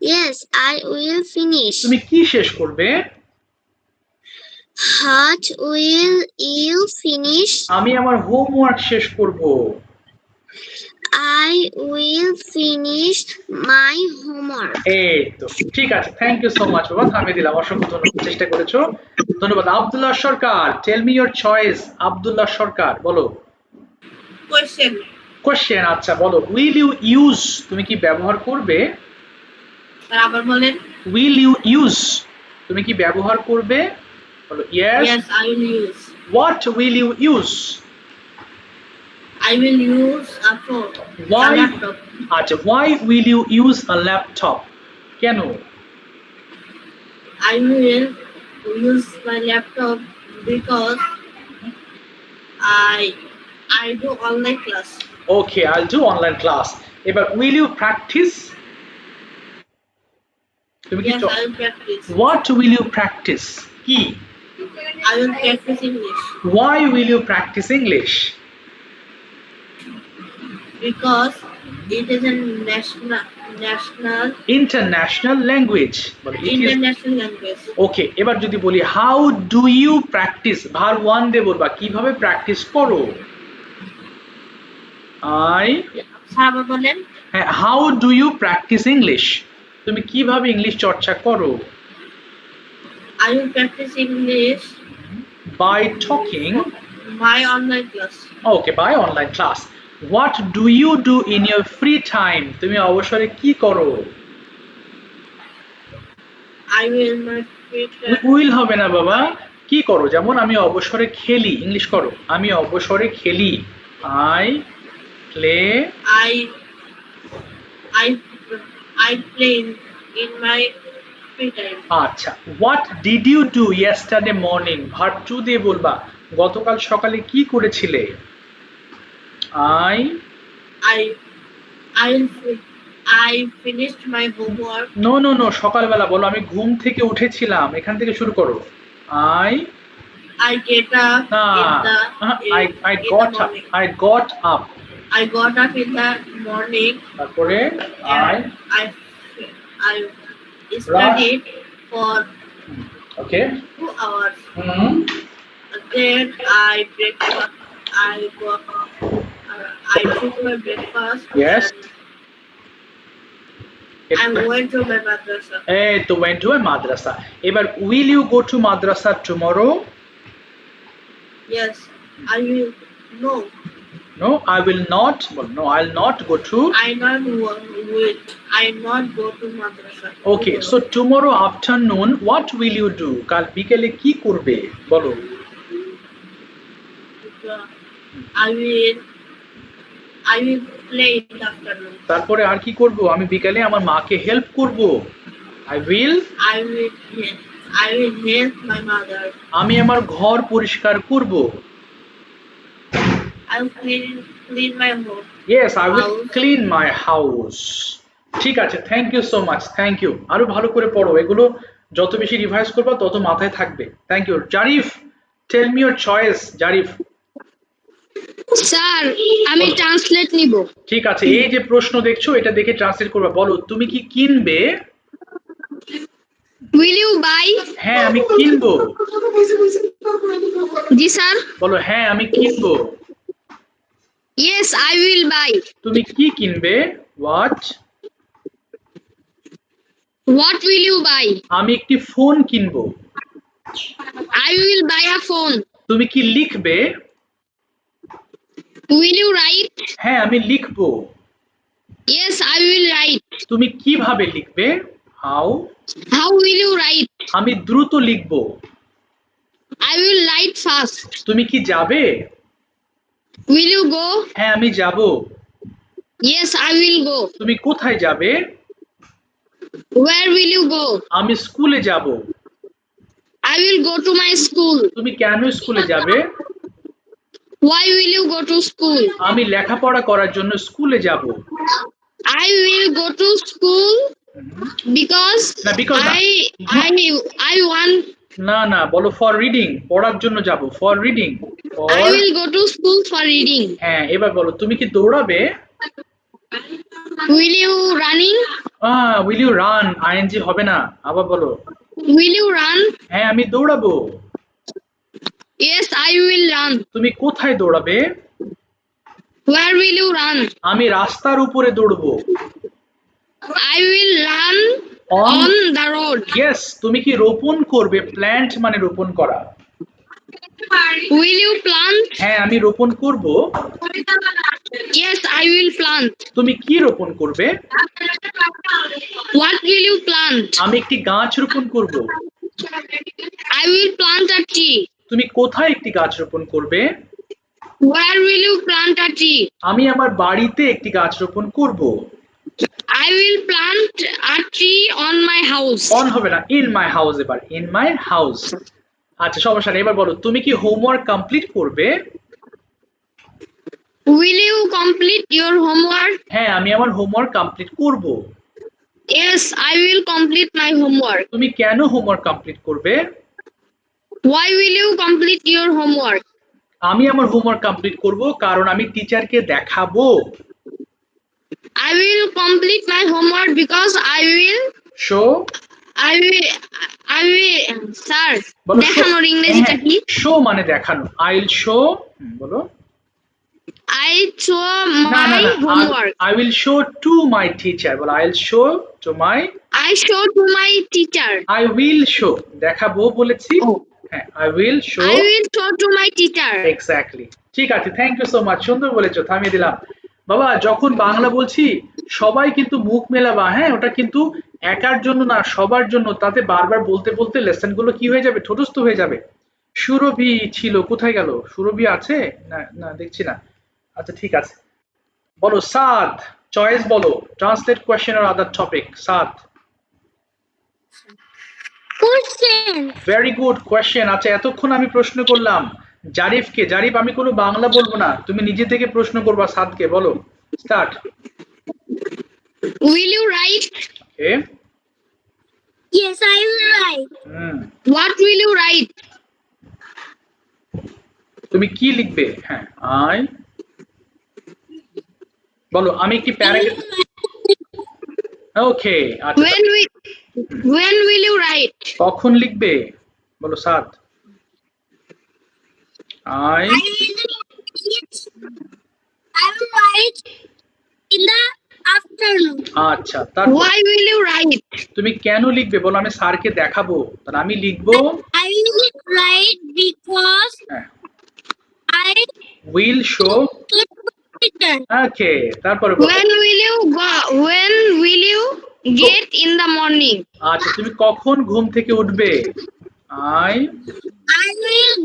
Yes, I will finish. তুমি কি শেষ করবে? What will you finish? আমি আমার হোমওয়ার্ক শেষ করব। I will finish my homework. এই তো ঠিক আছে, থ্যাংক ইউ সো মাচ বাবা, থামিয়ে দিলাম, অসংখ্য ধন্যবাদ, চেষ্টা করেছো, ধন্যবাদ। Abdullah Sarkar, tell me your choice. Abdullah Sarkar, বলো। Question. কোশ্চেন, আচ্ছা বলো, উইল ইউ ইউজ, তুমি কি ব্যবহার করবে? আবার বলেন। উইল ইউ ইউজ, তুমি কি ব্যবহার করবে? বলো yes. Yes, I will use. What will you use? I will use a phone. Why? A laptop. আচ্ছা, why will you use a laptop? কেন? I will use my laptop because I do online class. Okay, I'll do online class. এবার will you practice? তুমি কি Yes, I will practice. what will you practice? কি? I will practice English Why will you practice English? because it is a International language. বলো, it is international language. ওকে। এবার যদি বলি how do you practice, verb one দিয়ে বলবা, কিভাবে প্র্যাকটিস করো? স্যার আবার বলেন। হ্যাঁ, how do you practice English, তুমি কিভাবে ইংলিশ চর্চা করো? I will practice English by talking. by online class. ওকে, by online class. What do you do in your free time, তুমি অবসরে কি করো? I will my free time. Will হবে না বাবা, কি কি করো, যেমন আমি অবসরে খেলি, ইংলিশ করো, আমি অবসরে খেলি, I play. I I I play in my free time. আচ্ছা, what did you do yesterday morning, verb two দিয়ে বলবা গতকাল সকালে কি করেছিলে। I I I I finished my homework. No no no, সকালবেলা বলো আমি ঘুম থেকে উঠেছিলাম, এখান থেকে শুরু করো। আই I get up না, I I in the got up, morning. I got up, I got up in the morning তারপরে I and I studied for okay 2 hours. Hmm Then I breakfast. I took my breakfast. Yes. And I went to my madrasa. এই তো went to a madrasa. এবার will you go to madrasa tomorrow? Yes, I will. No, No, I will not. Well, no, I'll not go to. I not will. I not go to madrasa. Okay, so tomorrow afternoon, what will you do? কাল বিকেলে কি করবে বলো। I will play in the afternoon. তারপরে আর কি করব, আমি বিকেলে আমার মাকে হেল্প করব। I will. I will help my mother. আমি আমার ঘর পরিষ্কার করব। I will clean my home. Yes, I will House. clean my house. ঠিক আছে, thank you so much, thank you. আরো ভালো করে পড়ো, এগুলো যত বেশি রিভাইজ করবা তত মাথায় থাকবে। Thank you. Zarif, tell me your choice. Zarif, sir আমি ট্রান্সলেট নিব। ঠিক আছে, এই যে প্রশ্ন দেখছো এটা দেখে ট্রান্সলেট করবা। বলো তুমি কি কিনবে। Will you buy? হ্যাঁ আমি কিনবো। জি স্যার। বলো হ্যাঁ আমি কিনবো। Yes I will buy. তুমি কি কিনবে। What. What will you buy? আমি একটি ফোন কিনবো। I will buy a phone. তুমি কি লিখবে। Will you write? হ্যাঁ আমি লিখবো। Yes I will write. তুমি কিভাবে লিখবে। How. How will you write? আমি দ্রুত লিখবো। I will write fast. তুমি কি যাবে। উইল ইউ গো? হ্যাঁ আমি যাব। Yes I will go. তুমি কোথায় যাবে। Where will you go? আমি স্কুলে যাব। I will go to my school. তুমি কেন স্কুলে যাবে। Why will you go to school? আমি লেখাপড়া করার জন্য স্কুলে যাব। I will go to school because না, because না। I want. না না, বলো ফর রিডিং, পড়ার জন্য যাব, for reading. I will go to school for reading. হ্যাঁ এবার বলো তুমি কি দৌড়াবে। Will you running? Will you run, ING হবে না, আবার বলো। Will you run? হ্যাঁ আমি দৌড়াবো। Yes, I will run. তুমি কোথায় দৌড়াবে। Where will you run? আমি রাস্তার উপরে দৌড়বো। I will run on the road. Yes, তুমি কি রোপণ করবে, প্ল্যান্ট মানে রোপণ করা। Will you plant? হ্যাঁ আমি রোপণ করব। Yes, I will plant. তুমি কি রোপণ করবে। What will you plant? আমি একটি গাছ রোপণ করব। I will plant a tree. তুমি কোথায় একটি গাছ রোপণ করবে। Where will you plant a tree? আমি আমার বাড়িতে একটি গাছ রোপণ করব। I will plant a tree on my house. On হবে না, ইন মাই হাউস, এবার ইন মাই হাউস। আচ্ছা সমস্যা নেই, এবার বলো তুমি কি হোমওয়ার্ক কমপ্লিট করবে। Will you complete your homework? হ্যাঁ আমি আমার হোমওয়ার্ক কমপ্লিট করব। Yes, I will complete my homework. তুমি কেন হোমওয়ার্ক কমপ্লিট করবে। Why will you complete your homework? আমি আমার হোমওয়ার্ক কমপ্লিট করব কারণ আমি টিচারকে দেখাবো। I will complete my homework because I will, show. Sir বলো দেখানোর ইংরেজিটা কি? শো মানে দেখানো, আই উইল শো। বলো। I show না না my না, homework. I will show to my teacher. বলো I will show to my. I show to my teacher. I will show, দেখাবো বলেছি। Oh. হ্যাঁ I will show. I will show to my teacher. Exactly, ঠিক আছে, থ্যাংক ইউ সো মাচ, সুন্দর বলেছো, থামিয়ে দিলাম। বাবা যখন বাংলা বলছি সবাই কিন্তু মুখ মেলাবা, হ্যাঁ ওটা কিন্তু একার জন্য না, সবার জন্য, তাতে বারবার বলতে বলতে লেসন গুলো কি হয়ে যাবে, ঠোঁটস্থ হয়ে যাবে। সুরভি ছিল, কোথায় গেল? সুরভি আছে? না না, দেখছি না। আচ্ছা ঠিক আছে, বলো সাদ, চয়েস বলো, translate question or other topic. Saad, Question. Very good question. আচ্ছা এতক্ষণ আমি প্রশ্ন করলাম জারিফকে, জারিফ আমি কোনো বাংলা বলবো না, তুমি নিজে থেকে প্রশ্ন করবা সাদকে, বলো start. Will you write? Okay, Yes, I will write. What will you write? তুমি কি লিখবে? হ্যাঁ, আই, বলো আমি একটি প্যারাগ্রাফ। ওকে, আচ্ছা When will you write? কখন লিখবে? বলো সাদ। I, I will write in the afternoon. আচ্ছা তারপর Why will you write? তুমি কেন লিখবে? বলো আমি স্যারকে দেখাবো, তাহলে আমি লিখবো। I will write because হ্যাঁ, I will show. get teacher. ওকে, তারপরে বলো। When will you get in the morning? আচ্ছা তুমি কখন ঘুম থেকে উঠবে? I, I will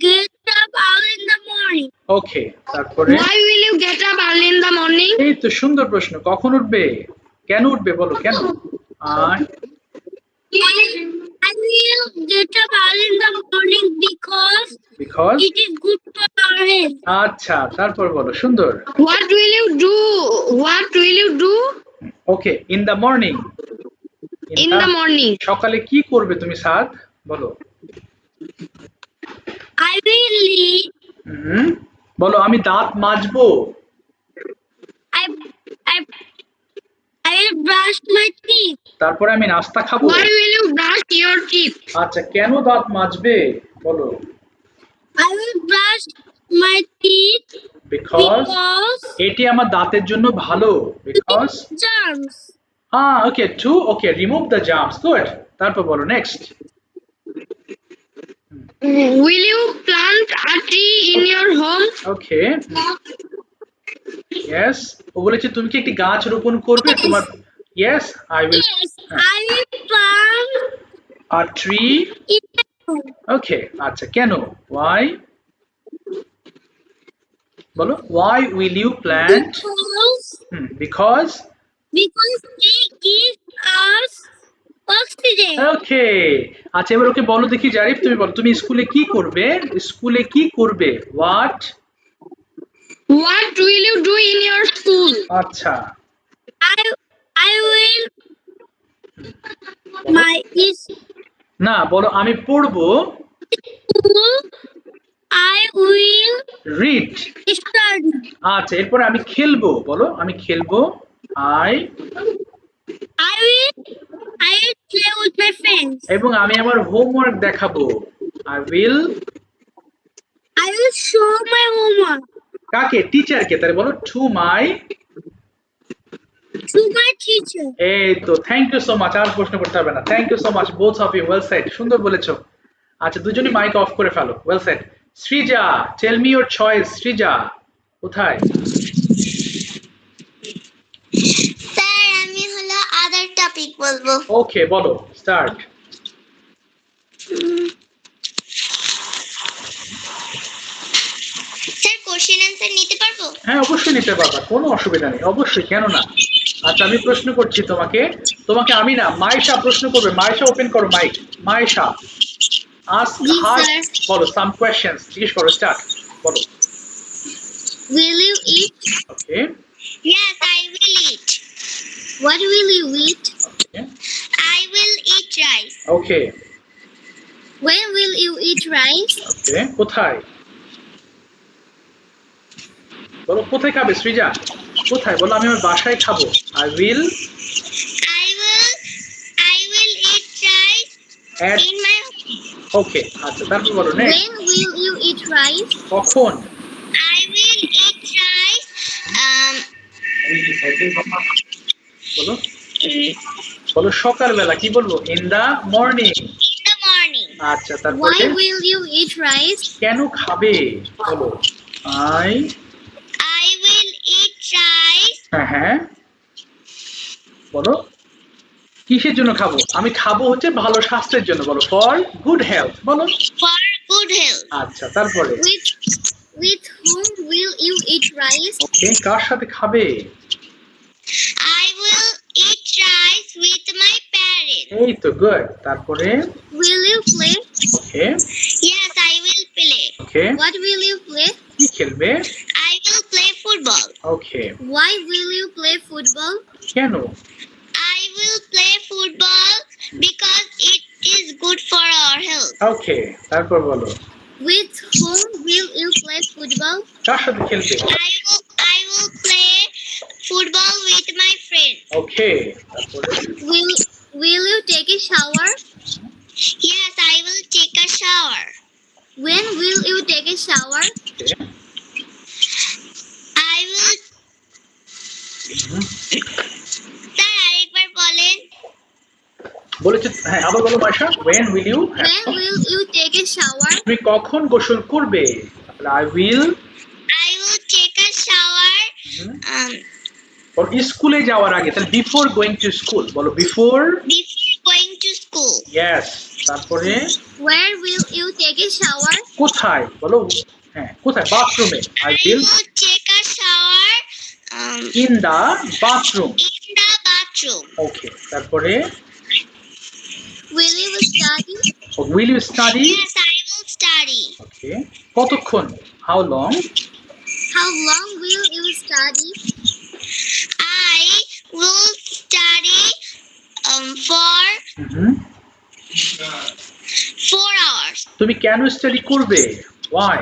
get up early in the morning. ওকে, তারপরে Why will you get up early in the morning? এই তো সুন্দর প্রশ্ন, কখন উঠবে, কেন উঠবে, বলো কেন? I, I will get up early in the morning because because. it is good for our health. আচ্ছা তারপর বলো সুন্দর। What will you do? What will you do okay, in the morning, in the morning? সকালে কি করবে তুমি সাদ, বলো। I will eat. হুম, বলো আমি দাঁত মাজবো। I will brush my teeth. তারপরে আমি নাস্তা খাবো। Why will you brush your teeth? আচ্ছা কেন দাঁত মাজবে, বলো। I will brush my teeth because because এটি আমার দাঁতের জন্য ভালো, because. germs. Okay, to, okay, remove the germs, good. তারপর বলো next. Will you plant a tree in your home? Okay, yes, ও বলেছে তুমি কি একটি গাছ রোপণ করবে তোমার। Yes, I will Yes, I will plant a tree. in the room okay, আচ্ছা কেন, ওয়াই, বলো why will you plant. Because. because they give us oxygen. ওকে, আচ্ছা এবার ওকে বলো দেখি জারিফ, তুমি বলো তুমি স্কুলে কি করবে, স্কুলে কি করবে, what. What will you do in your school? আচ্ছা I will my না, বলো আমি পড়বো, school. I will read. study. আচ্ছা এরপরে আমি খেলবো, বলো আমি খেলবো, I. I will play with my friends. এবং আমি আমার হোমওয়ার্ক দেখাবো, I will. I will show my homework কাকে? টিচারকে, তাহলে বলো to my. to my teacher. এই তো, থ্যাংক ইউ সো মাচ, আর প্রশ্ন করতে হবে না, thank you so much both of you, well said, সুন্দর বলেছো। আচ্ছা দুজনই মাইক অফ করে ফেলো, well said. Srija, tell me your choice. Srija কোথায়? স্যার আমি হলো আদার টপিক বলবো। ওকে বলো, স্টার্ট। স্যার কোশ্চেন অ্যান্সার নিতে পারবো? হ্যাঁ অবশ্যই নিতে পারবা, কোনো অসুবিধা নেই, অবশ্যই, কেন না। আচ্ছা আমি প্রশ্ন করছি তোমাকে, তোমাকে আমি না, মাইশা প্রশ্ন করবে। মাইশা ওপেন করো মাইক, মাইশা আস্ক জি, হার, স্যার। বলো সাম কোয়েশ্চেনস, জিজ্ঞেস করো, স্টার্ট, বলো। Will you eat? Okay, Yes, I will eat. What will you eat? I will eat rice. Okay, When will you eat rice? ওকে, কোথায়, বলো কোথায় খাবে সৃজা, কোথায়, বলো আমি আমার বাসায় খাবো, I will. I will eat rice At, in my. ওকে, আচ্ছা তারপর বলো next, When will you eat rice? কখন, I will eat rice. বলো, বলো সকালবেলা, কি বলবো, in the morning. In the morning. আচ্ছা তারপরে Why will you eat rice? কেন খাবে, বলো, I. I will eat rice হ্যাঁ, বলো কিসের জন্য খাবো, আমি খাবো হচ্ছে ভালো স্বাস্থ্যের জন্য, বলো ফর গুড হেলথ, বলো। for good good health. আচ্ছা তারপরে With whom will you eat rice? ওকে কার সাথে খাবে I will eat rice with my parents. এই তো গুড তারপরে Will you play? Okay Yes, I will play. Okay What will you play? কি খেলবে I will play football. Okay Why will you play football? কেন I will play football because it is good for our health. ওকে তারপর বলো With whom will you play football? কার সাথে খেলবে I will play football with my friends. ওকে তারপরে Will you take a shower? Yes, I will take a shower. When will you take a shower? Okay I will. Sir আরেকবার বলেন। বলেছে হ্যাঁ আবার বলো Maisha when will you When will you take a shower? তুমি কখন গোসল করবে I will I will take a shower. or স্কুলে যাওয়ার আগে তাহলে before going to school বলো before Before going to school. yes তারপরে Where will you take a shower? কোথায় বলো হ্যাঁ কোথায় বাথরুমে I I will will take a shower in the bathroom in the bathroom. okay তারপরে Will you study? will you study Yes, I will study. okay কতক্ষণ how long How long will you study? I will study for hmm 4 hours. তুমি কেন স্টাডি করবে why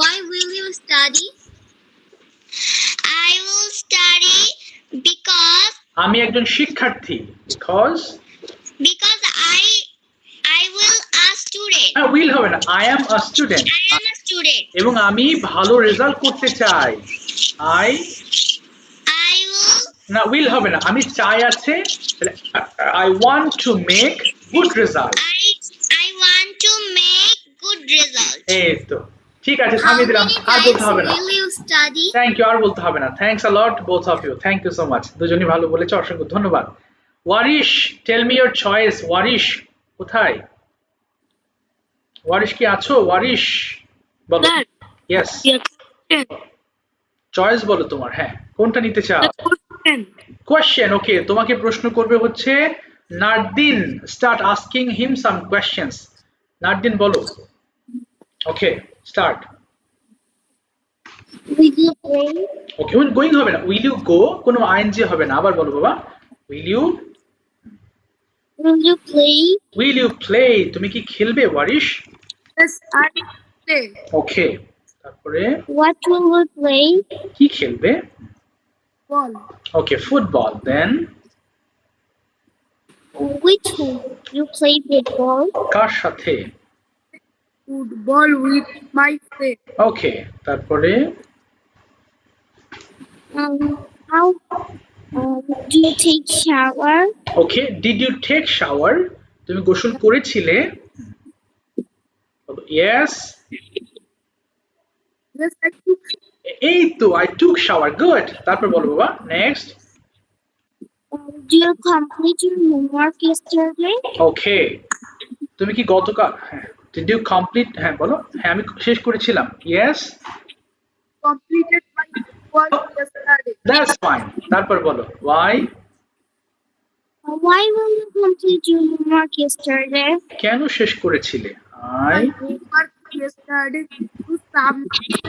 Why will you study? I will study because আমি একজন শিক্ষার্থী because I will a student. will হবে না I am a student I am a student. এবং আমি ভালো রেজাল্ট করতে চাই I I will না will হবে না আমি চাই আছে তাহলে I want to make good result I want to make good results. এই তো ঠিক আছে How থামিয়ে দিলাম many আর times বলতে হবে না will you study? Thank you আর বলতে হবে না thanks a lot both of you thank you so much দুজনই ভালো বলেছে অসংখ্য ধন্যবাদ Warish tell me your choice Warish কোথায় ওয়ারিশ কি আছো ওয়ারিশ বলো ইয়েস চয়েস বলো তোমার হ্যাঁ কোনটা নিতে চাও কোয়েশ্চেন ওকে তোমাকে প্রশ্ন করবে হচ্ছে নারদিন স্টার্ট আস্কিং হিম সাম কোয়েশ্চেনস নারদিন বলো okay start Will you play? Okay going হবে না উইল ইউ গো কোনো আইএনজি হবে না আবার বলো বাবা উইল ইউ প্লে তুমি কি খেলবে ওয়ারিশ Yes, I play. ওকে তারপরে What will you play? কি খেলবে Ball. Okay football then Which whom you play football? কার সাথে Football with my friend. ওকে তারপরে How do you take shower? Okay did you take shower তুমি গোসল করেছিলে ইয়েস Yes, I took. এই তো আই টুক শাওয়ার গুড তারপর বলো বাবা next Do you complete your homework yesterday? ওকে তুমি কি গতকাল হ্যাঁ ডিড ইউ কমপ্লিট হ্যাঁ বলো হ্যাঁ আমি শেষ করেছিলাম yes Completed my work yesterday. That's fine তারপর বলো Y Why will you complete your homework yesterday? কেন শেষ করেছিলে I My homework yesterday to submit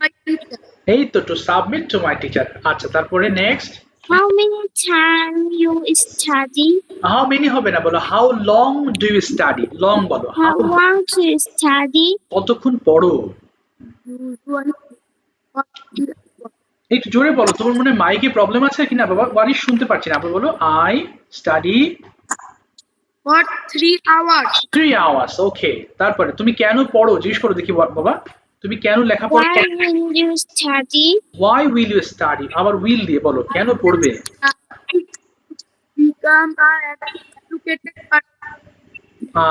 my teacher. এই তো to submit to my teacher আচ্ছা তারপরে next How many times you study? How many হবে না বলো how long do you study long বলো How long do you study? কতক্ষণ পড়ো Usually, একটু জোরে বলো তোমার মনে মাইকে প্রবলেম আছে কিনা বাবা বাড়ি শুনতে পাচ্ছি না আবার বলো I study for 3 hours. 3 hours ওকে তারপরে তুমি কেন পড়ো জিজ্ঞেস করো দেখি বাবা তুমি কেন লেখাপড়া Why will you study? why will you study আবার will দিয়ে বলো কেন পড়বে Become an educated person.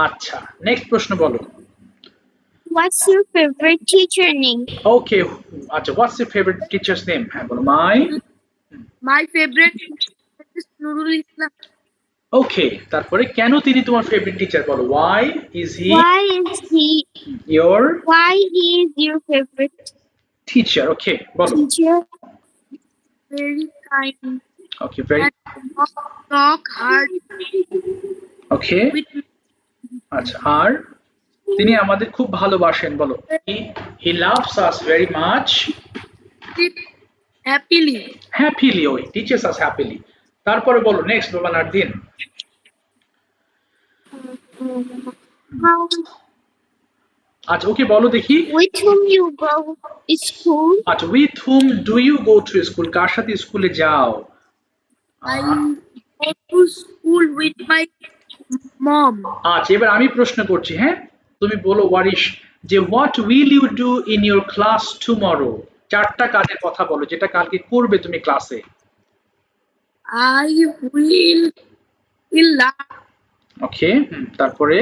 আচ্ছা নেক্সট প্রশ্ন বলো What's your favorite teacher name? ওকে আচ্ছা what's your favourite teachers name হ্যাঁ বলো মাই My favorite teacher is Nurul Islam. ওকে তারপরে কেন তিনি তোমার ফেভারিট টিচার বলো why is he Why is he your Why is your favorite teacher. Okay, বলো। teacher? very kind Okay, very and talk hard okay. with আচ্ছা, আর তিনি আমাদের খুব ভালোবাসেন, বলো। He loves us very much me happily. happily. Oh, he teaches us happily. তারপরে বলো নেক্সট, বাবা নারদিন। How, আচ্ছা, ওকে বলো দেখি। with whom you go to school? আচ্ছা, with whom do you go to school? কার সাথে স্কুলে যাও? I go to school with my mom. আচ্ছা, এবার আমি প্রশ্ন করছি, হ্যাঁ, তুমি বলো ওয়ারিশ, যে what will you do in your class tomorrow? চারটা কাজের কথা বলো যেটা কালকে করবে তুমি ক্লাসে। I will laugh. ওকে, তারপরে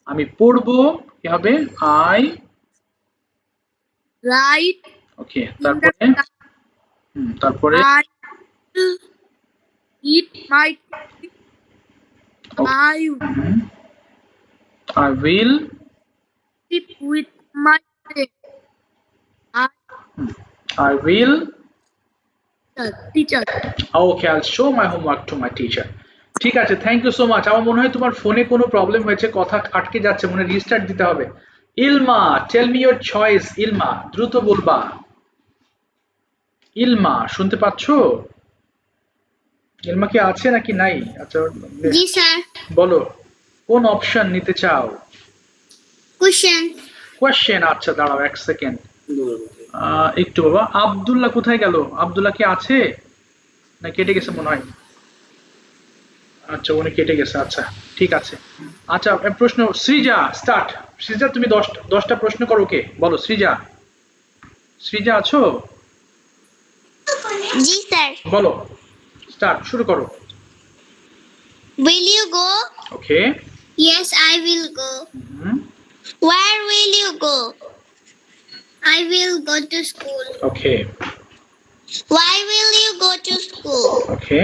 আমি পড়বো, কি হবে? I, Write okay, in the তারপরে class. তারপরে I will eat my. I I will, sit with my friend. I will, Teacher. Okay, I show my homework two my teacher. ঠিক আছে, থ্যাংক ইউ সো মাচ। আমার মনে হয় তোমার ফোনে কোনো প্রবলেম হয়েছে, কথা আটকে যাচ্ছে, মনে রিস্টার্ট দিতে হবে। ইলমা, টেল মি ইওর চয়েস। ইলমা, দ্রুত বলবা। ইলমা, শুনতে পাচ্ছো? ইলমা কি আছে নাকি নাই? আচ্ছা, Ji sir. বলো কোন অপশন নিতে চাও? Question. কোয়েশ্চেন। আচ্ছা, দাঁড়াও এক সেকেন্ড, একটু বাবা। আব্দুল্লাহ কোথায় গেল? আব্দুল্লাহ কি আছে না কেটে গেছে মনে হয়? আচ্ছা, উনি কেটে গেছে। আচ্ছা, ঠিক আছে। আচ্ছা, প্রশ্ন সৃজা, স্টার্ট। সৃজা, তুমি 10টা প্রশ্ন করো। ওকে, বলো সৃজা। সৃজা আছো? Ji sir. বলো, স্টার্ট, শুরু করো। Will you go? Okay, Yes, I will go. Where will you go? I will go to school. Okay, Why will you go to school? Okay,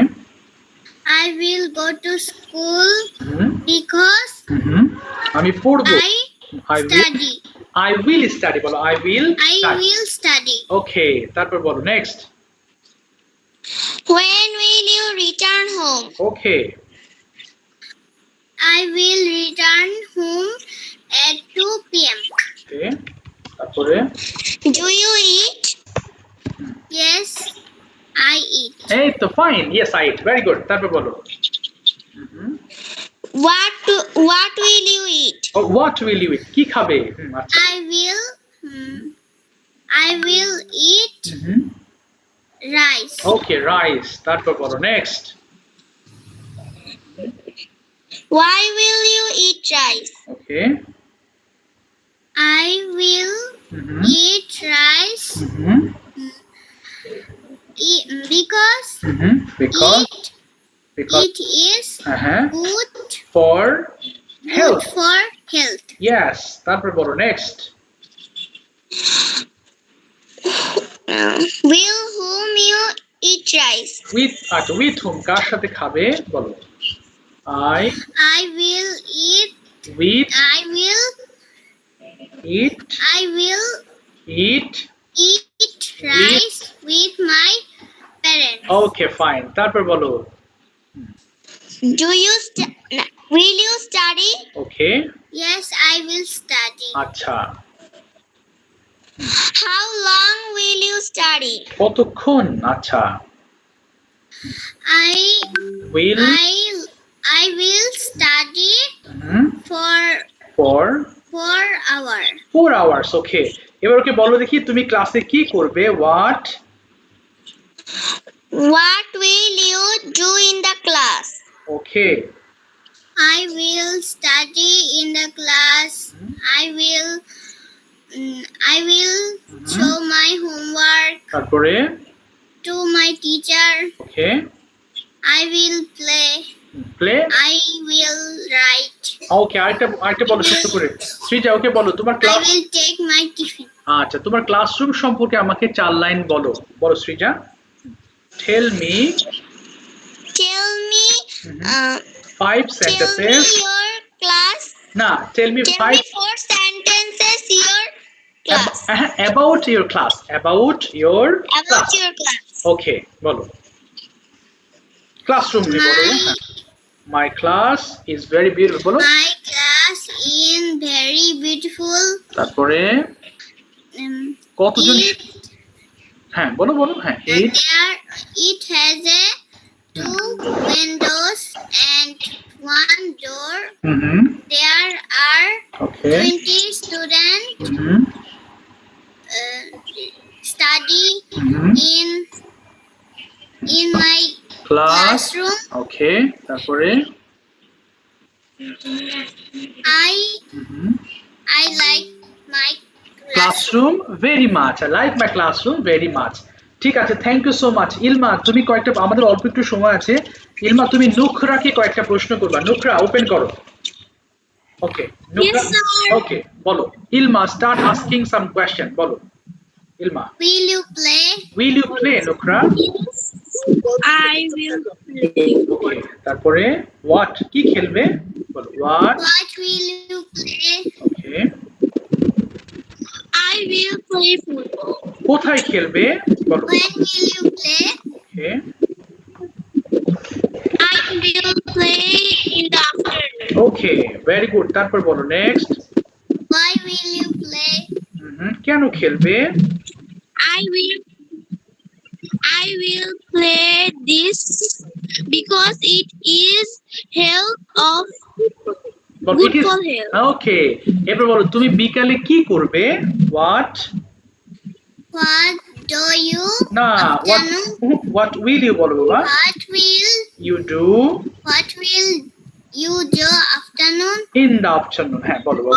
I will go to school because আমি পড়বো। I I will, study. I will study, বলো I will I study. will study. Okay, তারপর বলো next. When will you return home? Okay, I will return home at 2 p.m. Okay, তারপরে Do you eat? Yes, I eat. এই তো fine, yes I eat, very good. তারপর বলো What will you eat? What will you eat, কি খাবে? আচ্ছা, I will eat rice. Okay, rice. তারপর বলো next. Why will you eat rice? Okay, I will eat rice because because it is হ্যাঁ, good for health. for health. Yes. তারপর বলো next. Will whom you eat rice? With, আচ্ছা, উইথ হুম, কার সাথে খাবে? বলো I I will eat. With, I will it, eat rice with my parents. Okay, fine. তারপর বলো Will you study? Okay, Yes, I will study. আচ্ছা, How long will you study? কতক্ষণ? আচ্ছা, I will I will study for for 4 hours. 4 hours. Okay, এবার ওকে বলো দেখি তুমি ক্লাসে কি করবে? What What will you do in the class? Okay, I will study in the class. I will show my homework তারপরে to my teacher. Okay, I will play. Play, I will write. ওকে। আরেকটা বলো ছোট করে। সৃজা, ওকে বলো তোমার I class. will take my tiffin. আচ্ছা, তোমার ক্লাসরুম সম্পর্কে আমাকে 4 লাইন বলো। বলো Srija. Tell me Tell me 5 Tell me sentences, your class. না, tell me Tell 5, me 4 sentences class. About your class. About your About class. your class. Okay, বলো। Classroom নিয়ে বলো। My class is very beautiful. বলো। My class is very beautiful. তারপরে Um, কতজন it, হ্যাঁ বলো বলো হ্যাঁ it it has a 2 windows and 1 door. Hmm There are okay 20 students hmm study hmm in my class classroom. okay তারপরে হুম I like my classroom very much. I like my classroom very much. ঠিক আছে, থ্যাংক ইউ সো মাচ। ইলমা তুমি কয়েকটা, আমাদের অল্প একটু সময় আছে, ইলমা তুমি নুখরাকে কয়েকটা প্রশ্ন করবা। নুখরা ওপেন করো। ওকে নুখরা, Yes, sir. ওকে বলো। Ilma start asking some question, বলো Ilma. Will you play? Will you play Nukhra? I will play. Okay তারপরে হোয়াট কি খেলবে, বলো what. What will you play? Okay I will play football. কোথায় খেলবে, বলো। When will you play? Okay I will play in the afternoon. Okay very good, তারপর বলো next. Why will you play? কেন খেলবে? I will play this because it is health of good for health. ওকে এবার বলো তুমি বিকালে কি করবে, হোয়াট। What do you না afternoon? হোয়াট উইল ইউ বলো বাবা। What will you do you do afternoon? In the afternoon, হ্যাঁ বলো বলো।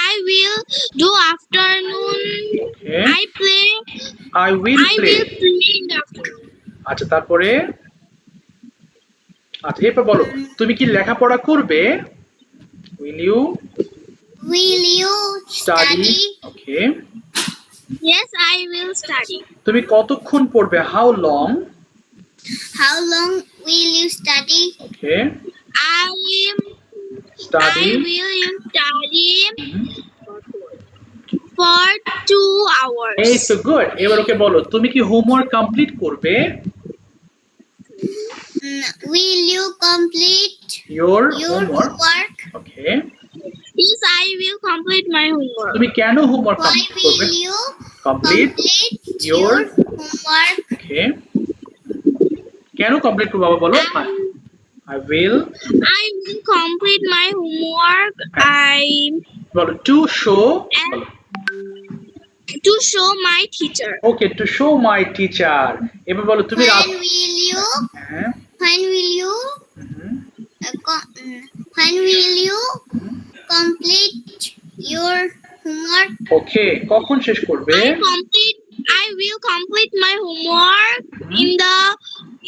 I will do afternoon. Okay I play. I will I play. will play in the afternoon. আচ্ছা তারপরে, আচ্ছা এরপর বলো তুমি কি লেখাপড়া করবে, will you Will you study. Okay Yes, I will study. তুমি কতক্ষণ পড়বে, how long. How long will you study? Okay I study will study for 2 hours. এই তো গুড। এবার ওকে বলো তুমি কি হোমওয়ার্ক কমপ্লিট করবে, Will you complete your your homework. homework? Okay Yes, I will complete my homework. তুমি কেন হোমওয়ার্ক Why কমপ্লিট করবে, will you complete complete your your homework? ওকে কেন কমপ্লিট করবে বাবা বলো। I will I will complete my homework. বলো টু শো, বলো To show my teacher. Okay to show my teacher. এবার বলো তুমি রাত, হ্যাঁ When will you hmm, when will you complete your homework? ওকে কখন শেষ করবে, I will complete my homework in the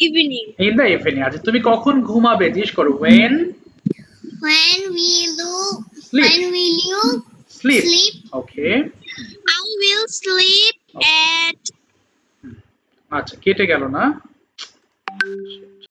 evening. In the evening. আচ্ছা তুমি কখন ঘুমাবে, জিজ্ঞেস করো when When will you Sleep. Sleep. sleep? Okay I will sleep at আচ্ছা কেটে গেল না।